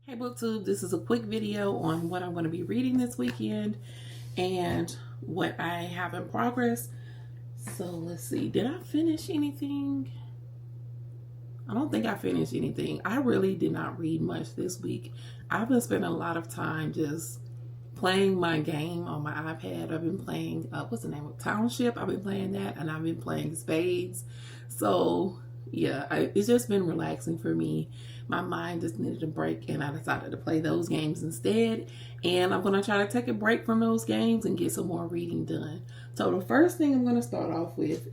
Hey BookTube, this is a quick video on what I'm going to be reading this weekend and what I have in progress. So let's see, did I finish anything? I don't think I finished anything. I really did not read much this week. I've been spending a lot of time just playing my game on my iPad. I've been playing, what's the name of Township? I've been playing that, and I've been playing Spades. So yeah, it's just been relaxing for me. My mind just needed a break, and I decided to play those games instead. And I'm going to try to take a break from those games and get some more reading done. So the first thing I'm going to start off with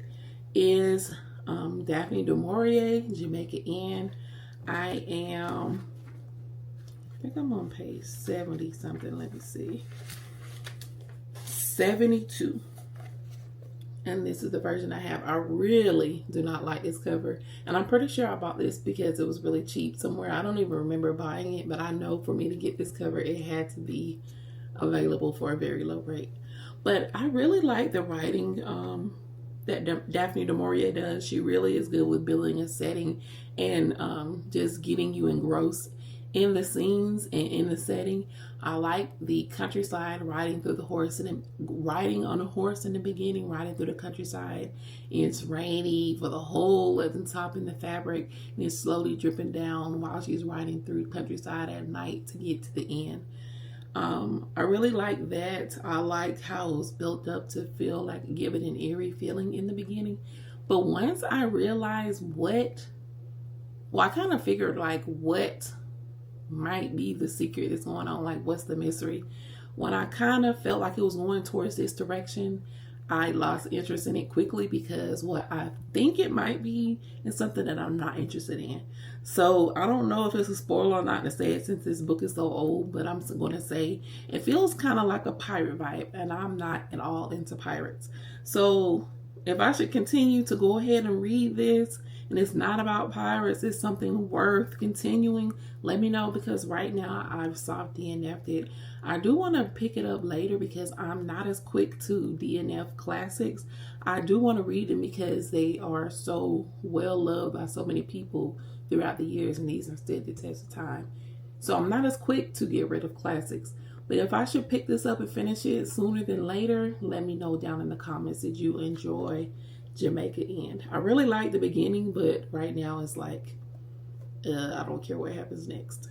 is Daphne du Maurier, Jamaica Inn. I think I'm on page 70 something. Let me see. 72. And this is the version I have. I really do not like this cover. And I'm pretty sure I bought this because it was really cheap somewhere. I don't even remember buying it, but I know for me to get this cover, it had to be available for a very low rate. But I really like the writing that Daphne du Maurier does. She really is good with building a setting and just getting you engrossed in the scenes and in the setting. I like the countryside, riding through the horse and riding on a horse in the beginning, riding through the countryside. It's rainy for the hole at the top in the fabric, and it's slowly dripping down while she's riding through the countryside at night to get to the end. I really like that. I like how it was built up to feel like, give it an eerie feeling in the beginning. But once I realized I kind of figured like what might be the secret that's going on, like what's the mystery. When I kind of felt like it was going towards this direction, I lost interest in it quickly because what I think it might be is something that I'm not interested in. So I don't know if it's a spoiler or not to say it since this book is so old, but I'm going to say it feels kind of like a pirate vibe, and I'm not at all into pirates. So if I should continue to go ahead and read this, and it's not about pirates, it's something worth continuing, let me know, because right now I've soft DNF'd it. I do want to pick it up later because I'm not as quick to DNF classics. I do want to read them because they are so well loved by so many people throughout the years, and these have stood the test of time. So I'm not as quick to get rid of classics. But if I should pick this up and finish it sooner than later, let me know down in the comments. Did you enjoy Jamaica Inn? I really like the beginning, but right now it's like, I don't care what happens next.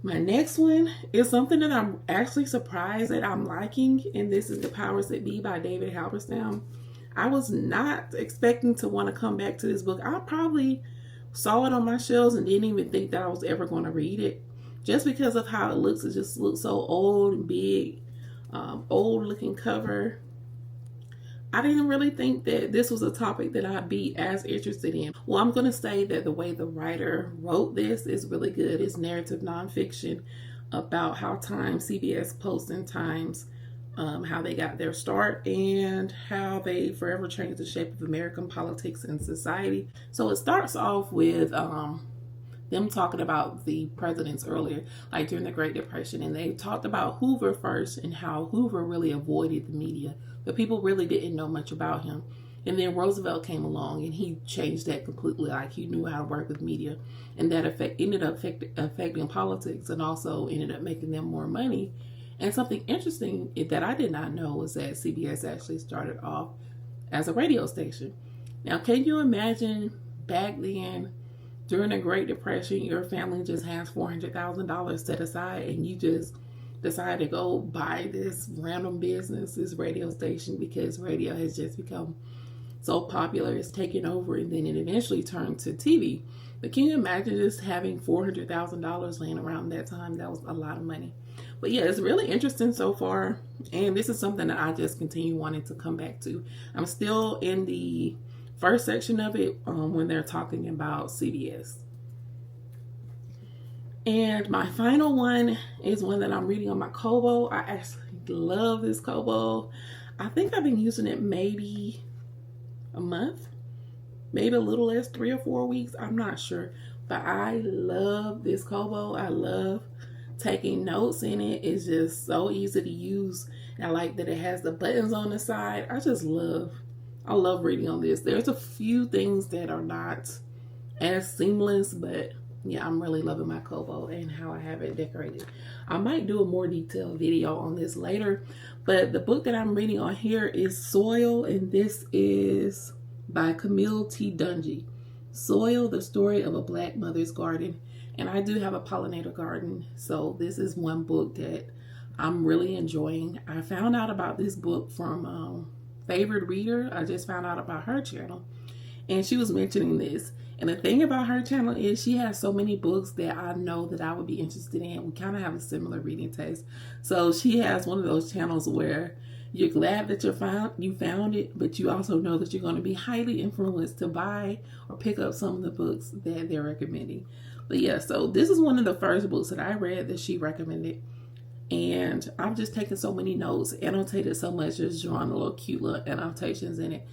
My next one is something that I'm actually surprised that I'm liking, and this is The Powers That Be by David Halberstam. I was not expecting to want to come back to this book. I probably saw it on my shelves and didn't even think that I was ever going to read it, just because of how it looks. It just looks so old and big, old looking cover. I didn't really think that this was a topic that I'd be as interested in. Well, I'm going to say that the way the writer wrote this is really good. It's narrative nonfiction about how Times, CBS Post and Times, how they got their start and how they forever changed the shape of American politics and society. So it starts off with them talking about the presidents earlier, like during the Great Depression, and they talked about Hoover first and how Hoover really avoided the media. But people really didn't know much about him. And then Roosevelt came along and he changed that completely. Like, he knew how to work with media, and that ended up affecting politics and also ended up making them more money. And something interesting that I did not know was that CBS actually started off as a radio station. Now, can you imagine back then, during the Great Depression, your family just has $400,000 set aside and you just decide to go buy this random business, this radio station, because radio has just become so popular, it's taken over, and then it eventually turned to TV. But can you imagine just having $400,000 laying around that time? That was a lot of money. But yeah, it's really interesting so far, and this is something that I just continue wanting to come back to. I'm still in the first section of it when they're talking about CBS. And my final one is one that I'm reading on my Kobo. I actually love this Kobo. I think I've been using it maybe a month, maybe a little less, 3 or 4 weeks. I'm not sure. But I love this Kobo. I love taking notes in it. It's just so easy to use. I like that it has the buttons on the side. I love reading on this. There's a few things that are not as seamless, but yeah, I'm really loving my Kobo and how I have it decorated. I might do a more detailed video on this later, but the book that I'm reading on here is Soil, and this is by Camille T. Dungy. Soil, the story of a Black mother's garden. And I do have a pollinator garden, so this is one book that I'm really enjoying. I found out about this book from Favored Reader. I just found out about her channel, and she was mentioning this. And the thing about her channel is she has so many books that I know that I would be interested in. We kind of have a similar reading taste. So she has one of those channels where you're glad that you found it, but you also know that you're going to be highly influenced to buy or pick up some of the books that they're recommending. But yeah, so this is one of the first books that I read that she recommended. And I've just taken so many notes, annotated so much, just drawing a little cute little annotations in it.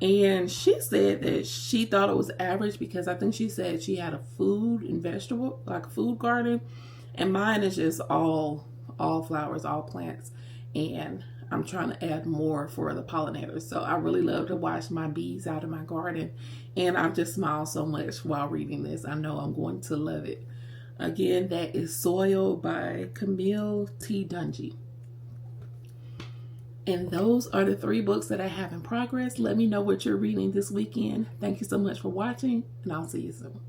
And she said that she thought it was average because I think she said she had a food and vegetable, like a food garden. And mine is just all flowers, all plants. And I'm trying to add more for the pollinators. So I really love to watch my bees out in my garden. And I've just smiled so much while reading this. I know I'm going to love it. Again, that is Soil by Camille T. Dungy. And those are the 3 books that I have in progress. Let me know what you're reading this weekend. Thank you so much for watching, and I'll see you soon.